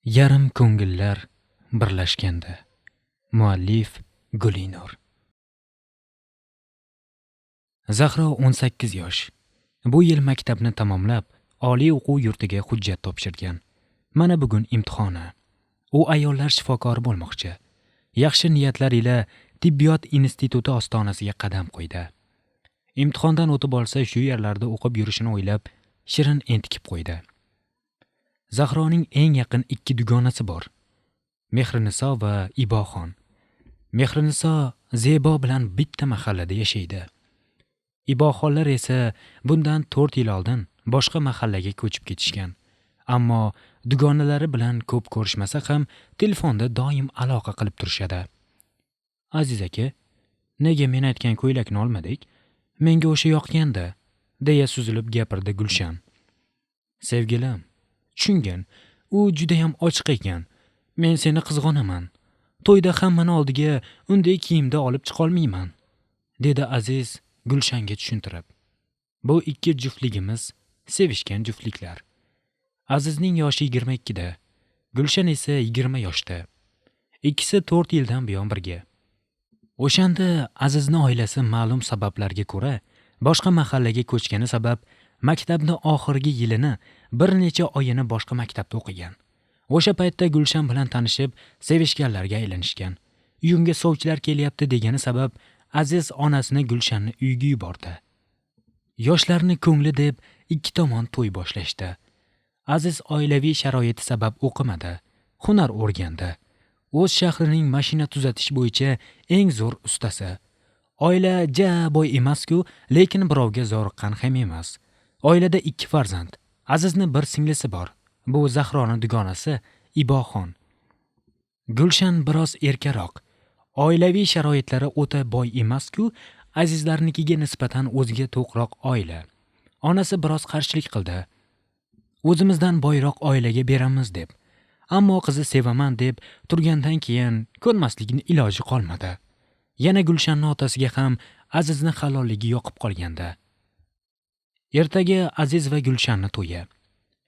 Yarim ko'ngillar birlashganda. Muallif Gulinur. Zahro 18 yosh. Bu yil maktabni tamomlab, oliy o'quv yurtiga hujjat topshirgan. Mana bugun imtihoni. U ayollar shifokori bo'lmoqchi. Yaxshi niyatlar ila tibbiyot instituti ostonasiga qadam qo'ydi. Imtihondan o'tib olsa, shu yerlarda o'qib yurishini o'ylab, shirin entikib qo'ydi. Zahroning eng yaqin ikki dugonasi bor. Mehriniso va Iboxon. Mehriniso Zebo bilan bitta mahallada yashaydi. Iboxonlar esa bundan 4 yil oldin boshqa mahallaga ko'chib ketishgan. Ammo dugonalari bilan ko'p ko'rishmasa ham telefonda doim aloqa qilib turishadi. Aziz aka, nega men aytgan ko'ylakni olmadik? Menga o'sha yoqganda, deya suzilib gapirdi Gulshan. Sevgilim, tushungin, u juda ham ochiq ekan. Men seni qizg'onaman. To'yda hammani oldiga unday kiyimda olib chiqa olmayman, dedi Aziz Gulshanga tushuntirib. Bu ikki juftligimiz sevishgan juftliklar. Azizning yoshi 22 da, Gulshan esa 20 yoshda. Ikkisi 4 yildan buyon birga. O'shanda Azizning oilasi ma'lum sabablarga ko'ra boshqa mahallaga ko'chgani sabab maktabning oxirgi yilini bir necha oyini boshqa maktabda o'qigan. O'sha paytda Gulshan bilan tanishib, sevishganlarga aylanishgan. Uyimga sovchilar kelyapti degani sabab Aziz onasini Gulshanni uyga yubordi. Yoshlarni ko'ngli deb ikki tomon to'y boshlashdi. Aziz oilaviy sharoiti sabab o'qimadi, hunar o'rgandi. O'z shahrining mashina tuzatish bo'yicha eng zo'r ustasi. Oila ja boy emas-ku, lekin birovga zoriqqan ham emas. Oilada 2 farzand. Azizning bir singlisi bor. Bu Zahroning dugonasi Iboxon. Gulshan biroz erkaroq. Oilaviy sharoitlari o'ta boy emas-ku, Azizlarnikiga nisbatan o'ziga to'qroq oila. Onasi biroz qarshilik qildi. O'zimizdan boyroq oilaga beramiz deb. Ammo qizi sevaman deb turgandan keyin ko'nmaslikning iloji qolmadi. Yana Gulshanning otasiga ham Azizning halolligi yoqib qolganda. Ertaga Aziz va Gulshanning to'yi.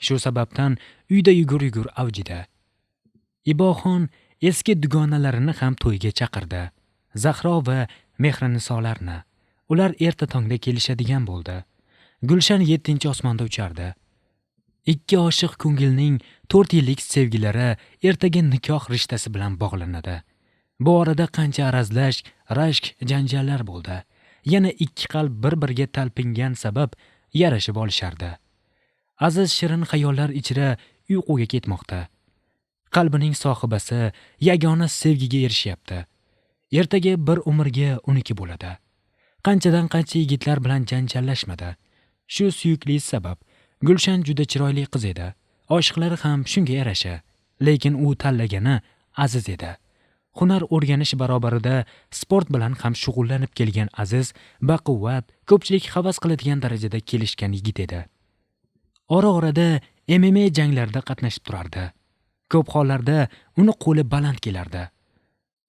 Shu sababdan uyda yugur-yugur avjida. Iboxon eski dugonalarini ham to'yga chaqirdi. Zahro va Mehrinisolarni. Ular erta tongda kelishadigan bo'ldi. Gulshan 7-osmonda uchardi. Ikki oshiq ko'ngilning 4 yillik sevgilari ertaga nikoh rishtasi bilan bog'lanadi. Bu orada qancha arazlash, rashk, janjallar bo'ldi. Yana ikki qalb bir-biriga talpingan sabab yarashib olishardi. Aziz shirin xayollar ichra uyquga ketmoqda. Qalbining sohibasi yagona sevgiga erishyapti. Ertaga bir umrga uniki bo'ladi. Qanchadan qancha yigitlar bilan janjallashmadi. Shu suyukli sabab Gulshan juda chiroyli qiz edi. Oshiqlari ham shunga yarasha. Lekin u tanlagani Aziz edi. Hunar o'rganish barobarida sport bilan ham shug'ullanib kelgan Aziz baquvvat, ko'pchilik havas qiladigan darajada kelishgan yigit edi. Ora-orada MMA janglarda qatnashib turardi. Ko'p hollarda uni qo'li baland kelardi.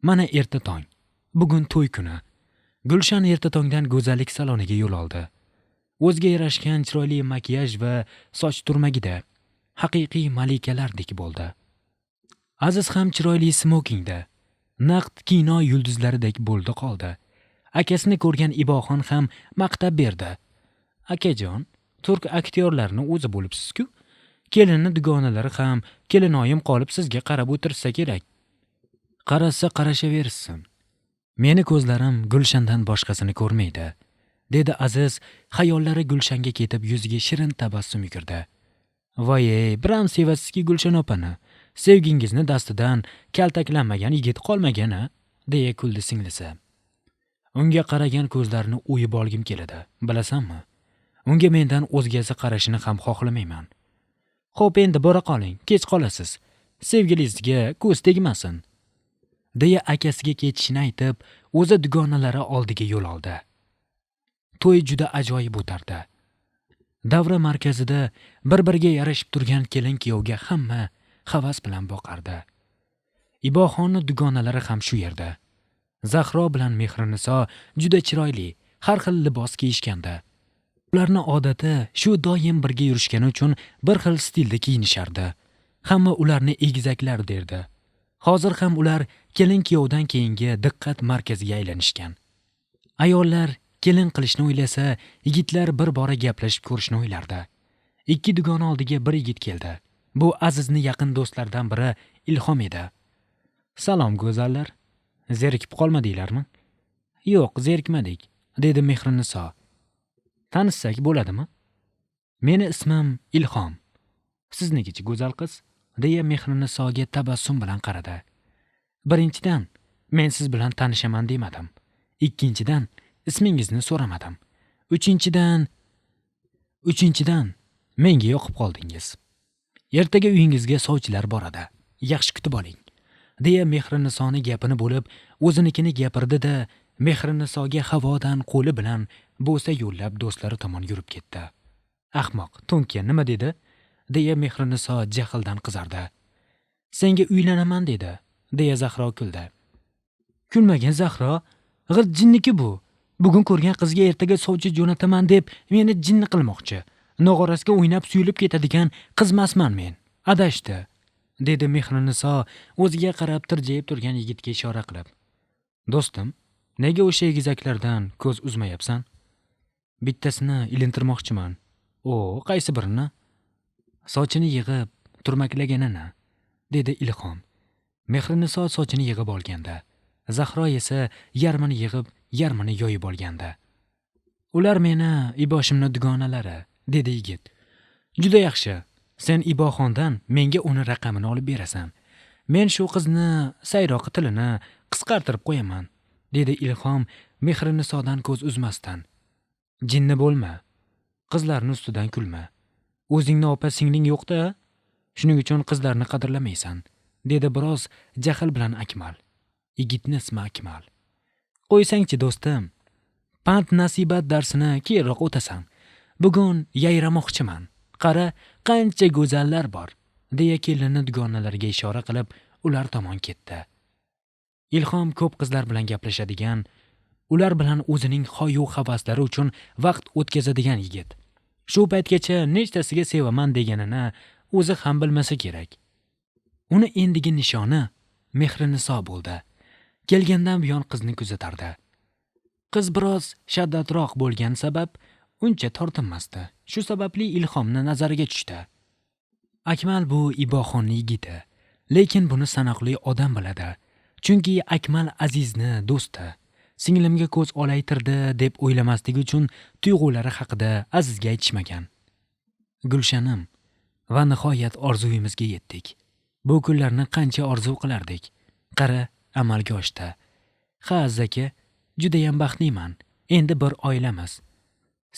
Mana erta tong. Bugun to'y kuni. Gulshan erta tongdan go'zallik saloniga yo'l oldi. O'ziga yarashgan chiroyli makiyaj va soch turmagida haqiqiy malikalardek bo'ldi. Aziz ham chiroyli smokingda, naqd kino yulduzlaridek bo'ldi qoldi. Akasini ko'rgan Iboxon ham maqtab berdi. Akajon, turk aktyorlarini o'zi bo'libsiz-ku. Kelinni dugonalari ham kelinoyim qolib sizga qarab o'tirsa kerak. Qarasa qarashaversin. Meni ko'zlarim Gulshandan boshqasini ko'rmaydi, dedi Aziz, xayollari Gulshanga ketib yuziga shirin tabassum yugurdi. Voy, biram sevasizki Gulshan opani. Sevgingizni dastidan kaltaklanmagan yigit qolmagan-a, deya kuldi singlisi. Unga qaragan ko'zlarini o'yib olgim keladi, bilasanmi? Unga mendan o'zgasi qarashini ham xohlamayman. Xo'p, endi bora qoling, kech qolasiz. Sevgilingizga ko'z tegmasin, deya akasiga ketishini aytib, o'zi dugonalari oldiga yo'l oldi. To'y juda ajoyib o'tardi. Davra markazida bir-biriga yarashib turgan kelin-kuyovga hamma havas bilan boqardi. Iboxonning dugonalari ham shu yerda. Zahro bilan Mehriniso juda chiroyli, har xil libos kiyishganda. Ularning odati shu doim birga yurishgani uchun bir xil stilda kiyinishardi. hamma ularni egizaklar derdi. Hozir ham ular kelin-kuyovdan keyingi diqqat markaziga aylanishgan. Ayollar kelin qilishni o'ylasa, yigitlar bir bora gaplashib ko'rishni o'ylardi. Ikki dugona oldiga bir yigit keldi. Bu Azizning yaqin do'stlaridan biri Ilhom edi. "Salom go'zallar. Zerikib qolmadinglarmi?" "Yo'q, zerikmadik", dedi Mehriniso. "Tanishsak bo'ladimi?" "Meni ismim Ilhom. Siznikichi go'zal qiz?" deya Mehrinisoga tabassum bilan qaradi. "Birinchidan, men siz bilan tanishaman demadim. Ikkinchidan, ismingizni so'ramadim. Uchinchidan, menga yoqib qoldingiz. Ertaga uyingizga sovchilar boradi. Yaxshi kutib oling", deya Mehrinisoning gapini bo'lib, o'zinikini gapirdi-da, Mehrinisoga havodan qo'li bilan bo'sa yo'llab do'stlari tomon yurib ketdi. "Ahmoq, to'nka nima dedi?" deya Mehriniso jahldan qizardi. "Senga uylanaman dedi", deya Zahro kuldi. "Kulmagin Zahro, g'irt jinniki bu. Bugun ko'rgan qizga ertaga sovchi jo'nataman deb meni jinni qilmoqchi. Nog'orasiga o'ynab suyulib ketadigan qizmasman men. Adashdi", dedi Mehriniso o'ziga qarab tirjayib turgan yigitga ishora qilib. "Do'stim, nega o'sha egizaklardan ko'z uzmayapsan?" "Bittasini ilintirmoqchiman." "O, qaysi birini?" "Sochini yig'ib turmaklaganini", dedi Ilhom. Mehriniso sochini yig'ib olganda, Zahro esa yarmini yig'ib, yarmini yoyib olganda. "Ular meni iboshimni dugonalari", dedi yigit. "Juda yaxshi. Sen Iboxondan menga uni raqamini olib berasan. Men shu qizni sayroqi tilini qisqartirib qo'yaman", dedi Ilhom Mehrinisodan ko'z uzmasdan. "Jinni bo'lma. Qizlarning ustidan kulma. O'zingni opa-singling yo'q-da, shuning uchun qizlarni qadrlamaysan", dedi biroz jahl bilan Akmal. Yigitning ismi Akmal. "Qo'ysangchi do'stim. Pand nasibat darsini keyinroq o'tasan. Bugun yayramoqchiman. Qara, qancha go'zallar bor", deya kelinni dugonalariga ishora qilib ular tomon ketdi. Ilhom ko'p qizlar bilan gaplashadigan, ular bilan o'zining xoyu havaslari uchun vaqt o'tkazadigan yigit. Shu paytgacha nechtasiga sevaman deganini o'zi ham bilmasa kerak. Uni endigi nishoni Mehriniso bo'ldi. Kelgandan buyon qizni kuzatardi. Qiz biroz shaddatroq bo'lgan sabab uncha tortinmasdi. Shu sababli Ilhomni nazariga tushdi. Akmal bu Iboxonning yigiti, lekin buni sanoqli odam biladi. Chunki Akmal Azizning do'sti. Singlimga ko'z olaytirdi deb o'ylamasligi uchun tuyg'ulari haqida Azizga aytishmagan. "Gulshanim, va nihoyat orzuyimizga yetdik. Bu kunlarni qancha orzu qilardik. Qara, amalga oshdi. Ha, Aziz aka, judayam baxtliman. Endi bir oilamiz.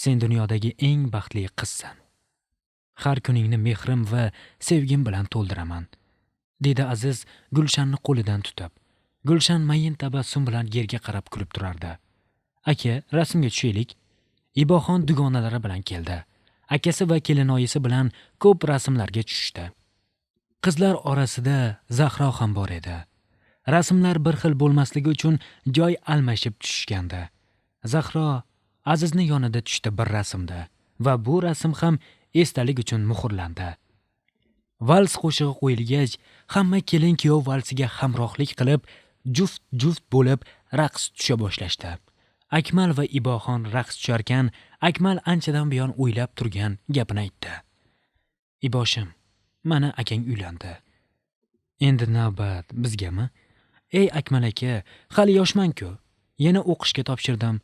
Sen dunyodagi eng baxtli qizsan. Har kuningni mehrim va sevgim bilan to'ldiraman", dedi Aziz Gulshanni qo'lidan tutib. Gulshan mayin tabassum bilan yerga qarab kulib turardi. "Aka, rasmga tushaylik." Iboxon dugonalari bilan keldi. Akasi va kelinoyisi bilan ko'p rasmlarga tushishdi. Qizlar orasida Zahro ham bor edi. Rasmlar bir xil bo'lmasligi uchun joy almashib tushishgandi. Zahro Azizning yonida tushdi bir rasmda va bu rasm ham esdalik uchun muhrlandi. Vals qo'shig'i qo'yilgach, hamma kelin-kuyov valsiga hamrohlik qilib, juft bo'lib raqs tusha boshlashdi. Akmal va Iboxon raqs tusharkan, Akmal anchadan buyon o'ylab turgan gapini aytdi. "Iboshim, mana akang uylandi. Endi navbat bizgami? Ey Akmal aka, hali yoshman-ku. Yana o'qishga topshirdim.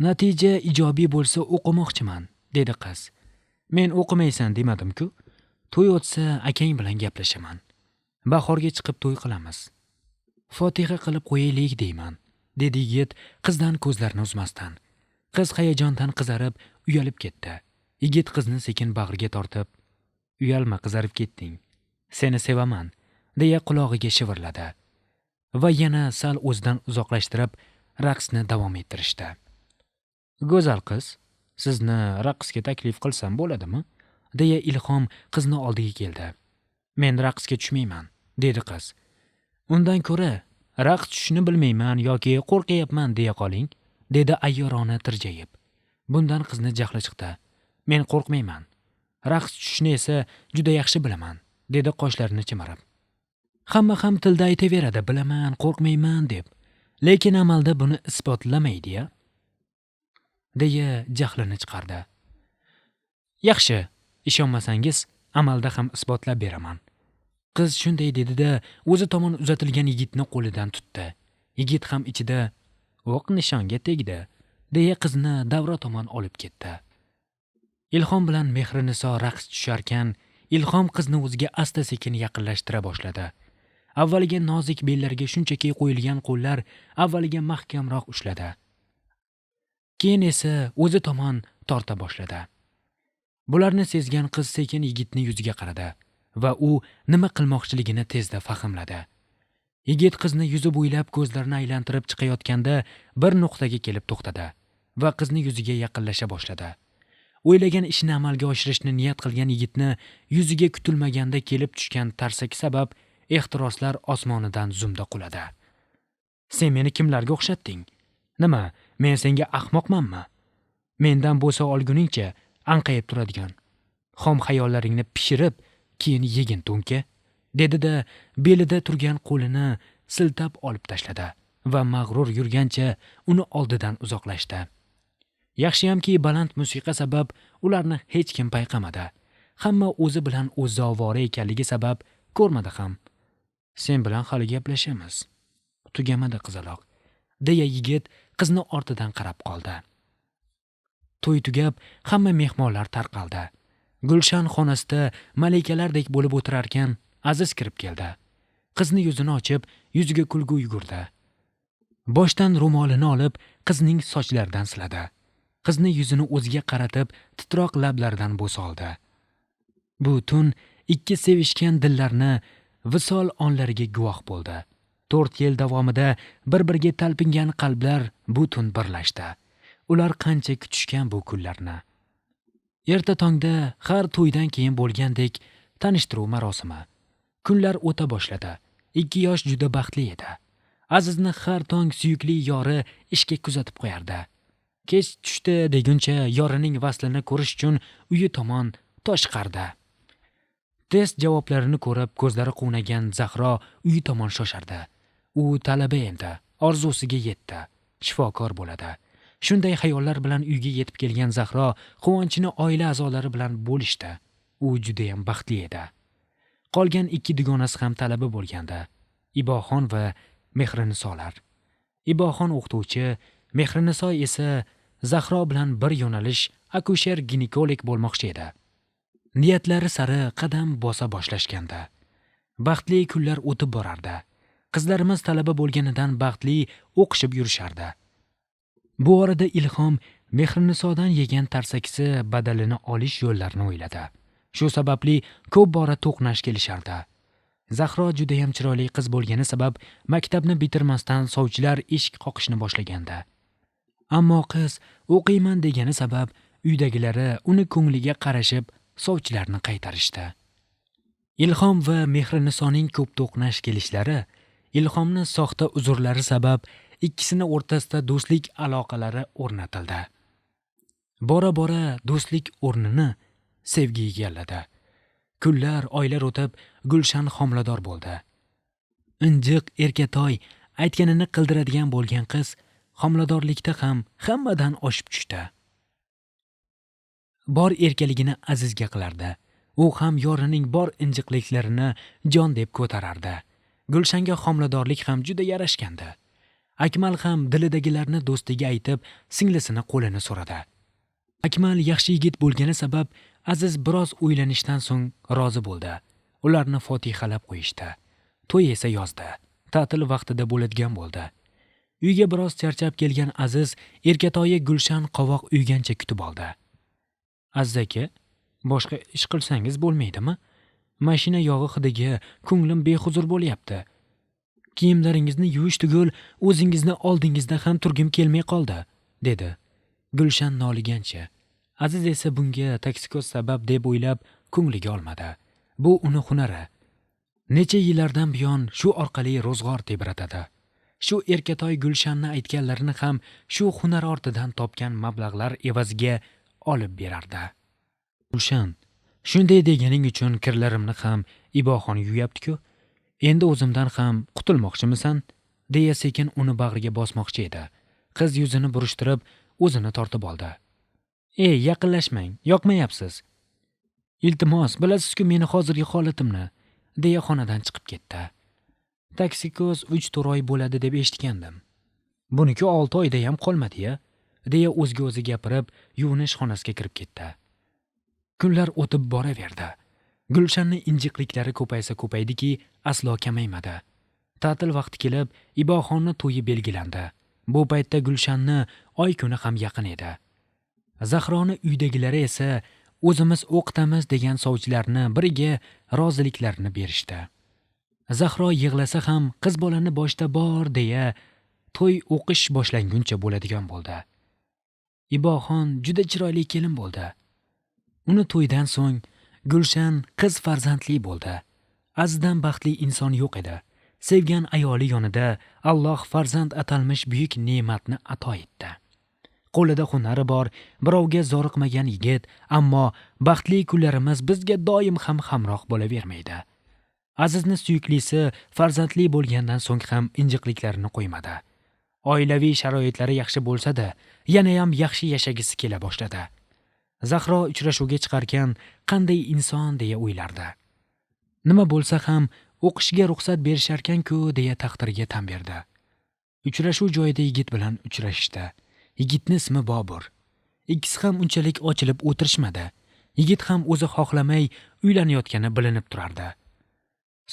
Natija ijobiy bo'lsa o'qimoqchiman", dedi qiz. "Men o'qimaysan demadim-ku. To'y o'tsa akang bilan gaplashaman. Bahorga chiqib to'y qilamiz. Fotiha qilib qo'yaylik deyman", dedi yigit qizdan ko'zlarini uzmasdan. Qiz hayajondan qizarib, uyalib ketdi. Yigit qizni sekin bag'riga tortib, "Uyalma, qizarib ketding. Seni sevaman", deya qulog'iga shivirladi. Va yana sal o'zidan uzoqlashtirib, raqsni davom ettirishdi. "Go'zal qiz, sizni raqsga taklif qilsam bo'ladimi?" deya Ilhom qizni oldiga keldi. "Men raqsga tushmayman", dedi qiz. "Undan ko'ra, raqs tushishni bilmayman yoki qo'rqayapman deya qoling", dedi ayyorona tirjayib. Bundan qizni jahli chiqdi. "Men qo'rqmayman. Raqs tushishni esa juda yaxshi bilaman. dedi qoshlarini chimirib. Hamma ham tilda aytaveradi, bilaman, qo'rqmayman deb. Lekin amalda buni isbotlamaydi-ya, deya jahlini chiqardi. Yaxshi, ishonmasangiz, amalda ham isbotlab beraman. Qiz shunday dedi-da, o'zi tomon uzatilgan yigitni qo'lidan tutdi. Yigit ham ichida o'q nishonga tegdi, deya qizni Davra tomon olib ketdi. Ilhom bilan Mehriniso raqs tusharkan, Ilhom qizni o'ziga asta-sekin yaqinlashtira boshladi. Avvaliga nozik bellarga shunchaki qo'yilgan qo'llar avvaliga mahkamroq ushladi. Keyin esa o'zi tomon torta boshladi. Bularni sezgan qiz sekin yigitni yuziga qaradi va u nima qilmoqchiligini tezda fahmladi. Yigit qizni yuzi bo'ylab ko'zlarini aylantirib chiqayotganda bir nuqtaga kelib to'xtadi va qizni yuziga yaqinlasha boshladi. O'ylagan ishini amalga oshirishni niyat qilgan yigitni yuziga kutilmaganda kelib tushgan tarsak sabab ehtiroslar osmonidan zumda quladi. Sen meni kimlarga o'xshatding? Nima, men senga ahmoqmanmi? Mendan bo'lsa olguningcha anqayib turadigan. Xom xayollaringni pishirib, keyin yegin to'nka, dedi-da, belida turgan qo'lini siltab olib tashladi va mag'rur yurgancha uni oldidan uzoqlashdi. Yaxshiyamki baland musiqa sabab ularni hech kim payqamadi. Hamma o'zi bilan o'zi ovora ekanligi sabab ko'rmadi ham. Sen bilan hali gaplashamiz. Tugamadi qizaloq, deya yigit qizni ortidan qarab qoldi. To'y tugab, hamma mehmonlar tarqaldi. Gulshan xonasida malikalardek bo'lib o'tirarkan, Aziz kirib keldi. Qizni yuzini ochib, yuziga kulgu yugurdi. Boshdan ro'molini olib, qizning sochlaridan siladi. Qizni yuzini o'ziga qaratib, titroq lablaridan bo'sa oldi. Bu tun ikki sevishgan dillarni visol onlariga guvoh bo'ldi. 4 yil davomida bir-biriga talpingan qalblar bu tun birlashdi. Ular qancha kutishgan bu kunlarni. Erta tongda har to'ydan keyin bo'lgandek tanishtiruv marosimi. Kunlar o'ta boshladi. 2 yosh juda baxtli edi. Azizni har tong suyukli yori ishga kuzatib qo'yardi. Kech tushdi deguncha yorining vaslini ko'rish uchun uyi tomon toshqardi. Test javoblarini ko'rib ko'zlari quvnagan Zahro uyi tomon shoshardi. U talaba endi, orzusiga yetdi, shifokor bo'ladi. Shunday xayollar bilan uyga yetib kelgan Zahro quvonchini oila a'zolari bilan bo'lishdi. U juda ham baxtli edi. Qolgan 2 dugonasi ham talaba bo'lgandi. Iboxon va Mehrinisolar. Iboxon o'qituvchi, Mehriniso esa Zahro bilan bir yo'nalish akusher-ginekolog bo'lmoqchi edi. Niyatlari sari qadam bosa boshlashgandi. Baxtli kunlar o'tib borardi. Qizlarimiz talaba bo'lganidan baxtli o'qishib yurishardi. Bu orada Ilhom Mehrinisodan yegan tarsakisi badalini olish yo'llarini o'yladi. Shu sababli ko'p bora to'qnash kelishardi. Zahro juda ham chiroyli qiz bo'lgani sabab maktabni bitirmasdan sovchilar eshik qoqishni boshlagandi. Ammo qiz o'qiyman degani sabab uydagilari uni ko'ngliga qarashib sovchilarni qaytarishdi. Ilhom va Mehrinisoning ko'p to'qnash kelishlari Ilhomni soxta uzurlari sabab ikkisini o'rtasida do'stlik aloqalari o'rnatildi. Bora-bora do'stlik o'rnini sevgi egalladi. Kunlar, oylar o'tib, Gulshan homilador bo'ldi. Injiq erkatoy aytganini qildiradigan bo'lgan qiz homiladorlikda ham hammadan oshib tushdi. Bor erkaligini Azizga qilardi. U ham yorining bor injiqliklarini jon deb ko'tarardi. Gulshanga homiladorlik ham juda yarashgandi. Akmal ham dilidagilarni do'stiga aytib, singlisini qo'lini so'radi. Akmal yaxshi yigit bo'lgani sabab Aziz biroz o'ylanishdan so'ng rozi bo'ldi. Ularni fotihalab qo'yishdi. To'y esa yozda, ta'til vaqtida bo'ladigan bo'ldi. Uyga biroz charchab kelgan Aziz erkatoyi Gulshan qovoq uygancha kutib oldi. Aziz aka, boshqa ish qilsangiz bo'lmaydimi? Mashina yog'i hidiga ko'nglim behuzur bo'lyapti. Kiyimlaringizni yuvish tugul o'zingizni oldingizda ham turgim kelmay qoldi, dedi Gulshan noligancha. Aziz esa bunga toksikoz sabab deb o'ylab ko'ngliga olmadi. Bu uni hunari. Necha yillardan buyon shu orqali ro'zg'or tebratadi. Shu erkatoy Gulshanni aytganlarini ham shu hunar ortidan topgan mablag'lar evaziga olib berardi. Gulshan, Shunday deganing uchun kirlarimni ham Iboxon yuyapti-ku. Endi o'zimdan ham qutulmoqchimisan? Deya sekin uni bag'riga bosmoqchi edi. Qiz yuzini burishtirib, o'zini tortib oldi. "Ey, yaqinlashmang, yoqmayapsiz. Iltimos, bilasiz-ku meni hozirgi holatimni", deya xonadan chiqib ketdi. "Taksikoz 3-4 oy bo'ladi deb eshitgandim. Buniki 6 oyda ham qolmadi-ya", deya o'ziga o'zi gapirib, yuvinish xonasiga kirib ketdi. Kunlar o'tib boraverdi. Gulshanning injiqliklari ko'paysa ko'paydiki, aslo kamaymadi. Ta'til vaqti kelib, Iboxonni to'yi belgilandi. Bu paytda Gulshanni oy kuni ham yaqin edi. Zahroni uydagilari esa o'zimiz o'qitamiz degan sovchilarni biriga roziliklarini berishdi. Zahro yig'lasa ham qiz bolani boshda bor deya to'y o'qish boshlanguncha bo'ladigan bo'ldi. Iboxon juda chiroyli kelin bo'ldi. Uni to'ydan so'ng Gulshan qiz farzandli bo'ldi. Azizdan baxtli inson yo'q edi. Sevgan ayoli yonida Alloh farzand atalmish buyuk ne'matni ato etdi. Qo'lida hunari bor, birovga zoriqmagan yigit, ammo baxtli kunlarimiz bizga doim ham hamroh bo'lavermaydi. Azizning suyuklisi farzandli bo'lgandan so'ng ham injiqliklarini qo'ymadi. Oilaviy sharoitlari yaxshi bo'lsa-da, yana ham yaxshi yashagisi kela boshladi. Zahro uchrashuvga chiqarkan qanday inson deya o'ylardi. Nima bo'lsa ham o'qishga ruxsat berisharkan-ku deya taqdiriga tan berdi. Uchrashuv joyida yigit bilan uchrashdi. Yigitning ismi Bobur. Ikkisi ham unchalik ochilib o'tirishmadi. Yigit ham o'zi xohlamay uylanayotgani bilinib turardi.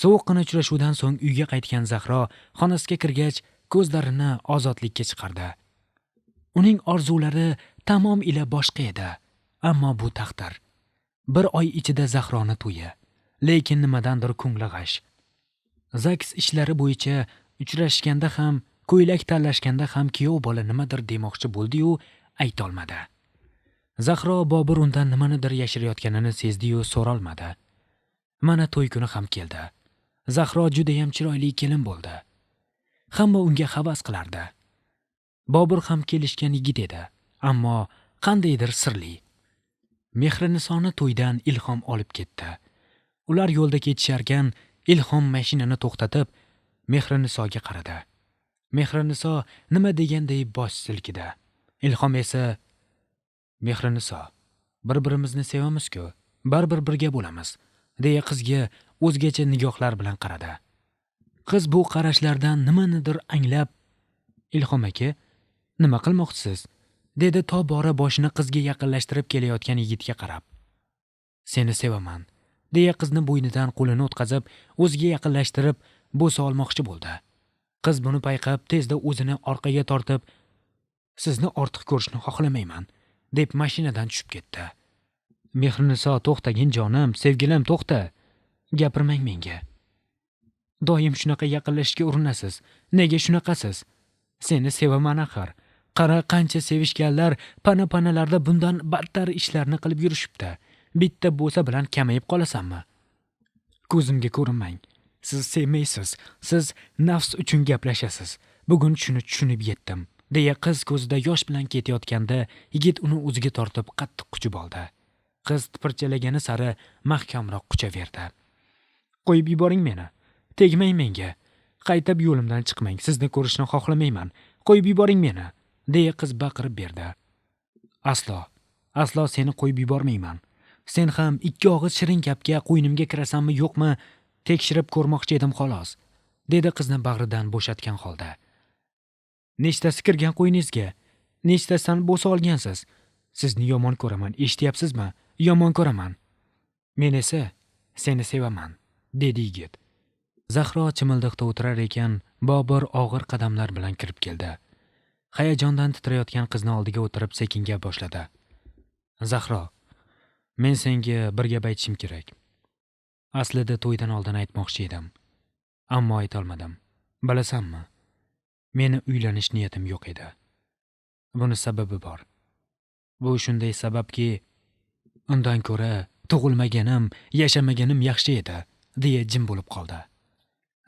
Sovuqqina uchrashuvdan so'ng uyga qaytgan Zahro xonasiga kirgach, ko'zlarini ozodlikka chiqardi. Uning orzulari tamom ila boshqa edi. Ammo bu taqdir. Bir oy ichida Zahroni to'yi, lekin nimadandir ko'ngli g'ash. Zaks ishlari bo'yicha uchrashganda ham, ko'ylak tanlashganda ham kuyov bola nimadir demoqchi bo'ldi-yu, ayta olmadi. Zahro Bobur undan nimanidir yashirayotganini sezdi-yu, so'rolmadi. Mana to'y kuni ham keldi. Zahro juda ham chiroyli kelin bo'ldi. Hamma unga havas qilardi. Bobur ham kelishgan yigit edi, ammo qandaydir sirli. Mehrinisoni to'ydan ilhom olib ketdi. Ular yo'lda ketisharkan, Ilhom mashinani to'xtatib, Mehrinisoga qaradi. Mehriniso nima deganday bosh silkidi. Ilhom esa, "Mehriniso, bir-birimizni sevamiz-ku, baribir birga bo'lamiz", deya qizga o'zgacha nigohlar bilan qaradi. Qiz bu qarashlardan nimanidir anglab, "Ilhom aka, nima qilmoqchisiz?" dedi tobora boshini qizga yaqinlashtirib kelayotgan yigitga qarab. "Seni sevaman", deya qizni bo'ynidan qo'lini o'tkazib, o'ziga yaqinlashtirib, bo'sa olmoqchi bo'ldi. Qiz buni payqab, tezda o'zini orqaga tortib, "Sizni ortiq ko'rishni xohlamayman", deb mashinadan tushib ketdi. "Mehriniso, to'xtagin jonim, sevgilim, to'xta. Gapirmang menga. Doim shunaqa yaqinlashishga urinasiz. Nega shunaqasiz? Seni sevaman axir. Qara, qancha sevishganlar pana-panalarda bundan battar ishlarni qilib yurishibdi. Bitta bo'sa bilan kamayib qolasanmi? Ko'zimga ko'rinmang. Siz sevmaysiz. Siz nafs uchun gaplashasiz. Bugun shuni tushunib yetdim", deya qiz ko'zida yosh bilan ketayotganda yigit uni o'ziga tortib qattiq quchib oldi. Qiz tipirchalagani sari mahkamroq quchaverdi. "Qo'yib yuboring meni. Tegmang menga. Qaytib yo'limdan chiqmang. Sizni ko'rishni xohlamayman. Qo'yib yuboring meni", deya qiz baqirib berdi. Aslo seni qo'yib yubormayman. Sen ham ikki og'iz shirin gapga qo'ynimga kirasanmi yo'qmi, tekshirib ko'rmoqchi edim xolos", dedi qizni bag'ridan bo'shatgan holda. "Nechtasi kirgan qo'yningizga? Nechtasidan bo'sa olgansiz? Sizni yomon ko'raman, eshityapsizmi? Yomon ko'raman. Men esa seni sevaman", dedi yigit. Zahro chimildiqda o'tirar ekan, Bobur og'ir qadamlar bilan kirib keldi. Hayajondan titrayotgan qizni oldiga o'tirib sekin gap boshladi. "Zahro, men senga bir gap aytishim kerak. Aslida to'ydan oldin aytmoqchi edim, ammo ayta olmadim. Bilasanmi? Meni uylanish niyatim yo'q edi. Buni sababi bor. Bu shunday sababki, undan ko'ra tug'ilmaganim, yashamaganim yaxshi edi", deya jim bo'lib qoldi.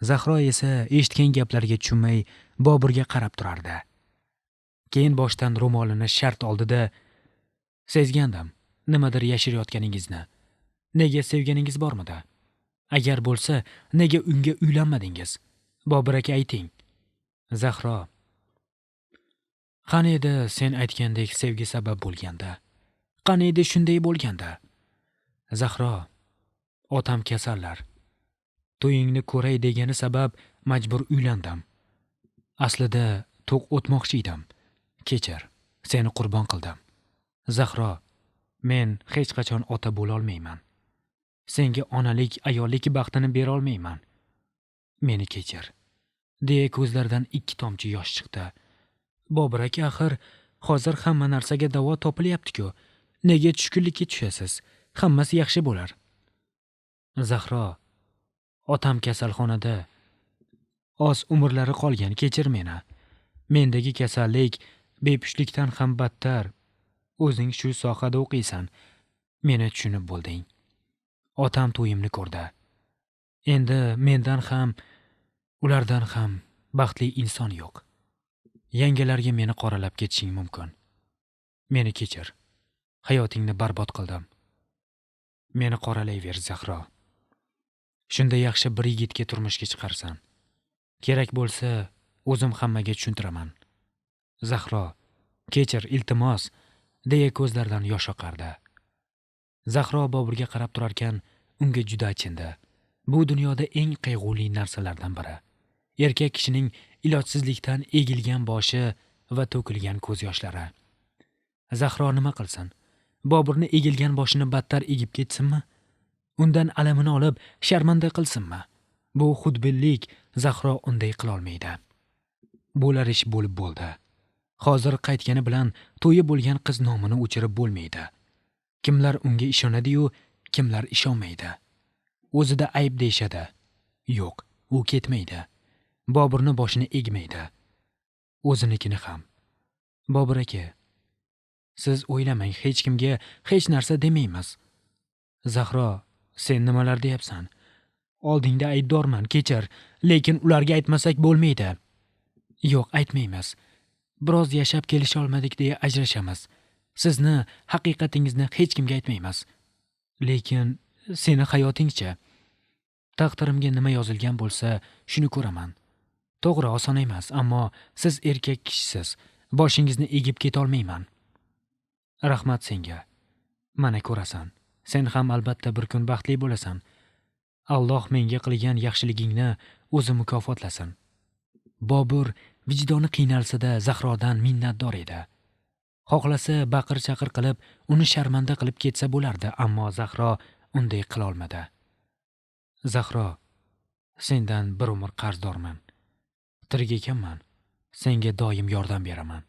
Zahro esa eshitgan gaplariga tushunmay Boburga qarab turardi. Keyin boshdan ro'molini shart oldida, "Sezgandim, nimadir yashirayotganingizni. Nega sevganingiz bormidi? Agar bo'lsa, nega unga uylanmadingiz? Bobur aka ayting. Zahro: qani edi sen aytgandek sevgi sabab bo'lganda? Qani edi shunday bo'lganda? Zahro: otam kasallar. To'yingni ko'ray degani sabab majbur uylandim. Aslida to'q o'tmoqchi edim. Kechir, seni qurbon qildim. Zahro: men hech qachon ota bo'la olmayman. Senga onalik, ayollik baxtini bera olmayman. Meni kechir, deya ko'zlaridan 2 tomchi yosh chiqdi. Bobur aka, axir hozir hamma narsaga davo topilyapti-ku. Nega tushkunlikka tushasiz? Hammasi yaxshi bo'lar. Zahro: otam kasalxonada. Oz umrlari qolgan, kechir meni. Mendagi kasallik bepushtlikdan ham battar. O'zing shu sohada o'qiysan. Meni tushunib bo'lding. Otam to'yimni ko'rdi. Endi mendan ham, ulardan ham baxtli inson yo'q. Yangalarga meni qoralab ketishing mumkin. Meni kechir. Hayotingni barbod qildim. Meni qoralayver, Zahro. Shunda yaxshi bir yigitga turmushga chiqarsan. Kerak bo'lsa, o'zim hammaga tushuntiraman. Zahro: kechir, iltimos, deya ko'zlaridan yosh oqardi. Zahro Boburga qarab turarkan, unga juda achindi. Bu dunyoda eng qayg'uli narsalardan biri. Erkak kishining ilojsizlikdan egilgan boshi va to'kilgan ko'z yoshlari. Zahro nima qilsin? Boburni egilgan boshini battar egib ketsinmi? Undan alamini olib sharmanda qilsinmi? Bu xudbinlik. Zahro unday qila olmaydi. Bo'lar ish bo'lib bo'ldi. Hozir qaytgani bilan to'yi bo'lgan qiz nomini o'chirib bo'lmaydi. Kimlar unga ishonadi-yu, kimlar ishonmaydi. O'zida ayb deyshadi. Yo'q, u ketmaydi. Boburni boshini egmaydi. O'zinikini ham. Bobur aka, siz o'ylamang, hech kimga hech narsa demaymiz. Zahro: sen nimalar deyapsan? Oldingda aybdorman, kechir, lekin ularga aytmasak bo'lmaydi. Yo'q, aytmaymiz. Biroz yashab kelisha olmadik deya ajrashamiz. Sizni haqiqatingizni hech kimga aytmaymiz. Lekin seni hayotingcha. Taqdirimga nima yozilgan bo'lsa, shuni ko'raman. To'g'ri, oson emas, ammo siz erkak kishisiz. Boshingizni egib keta olmayman. Rahmat senga. Mana ko'rasan, sen ham albatta bir kun baxtli bo'lasan. Alloh menga qilgan yaxshiligingni o'zi mukofotlasin. Bobur vijdoni qiynalsa-da Zahrodan minnatdor edi. Xohlasa baqir-chaqir qilib, uni sharmanda qilib ketsa bo'lardi, ammo Zahro unday qila olmadi. Zahro, sendan bir umr qarzdorman. Tirik ekanman, senga doim yordam beraman.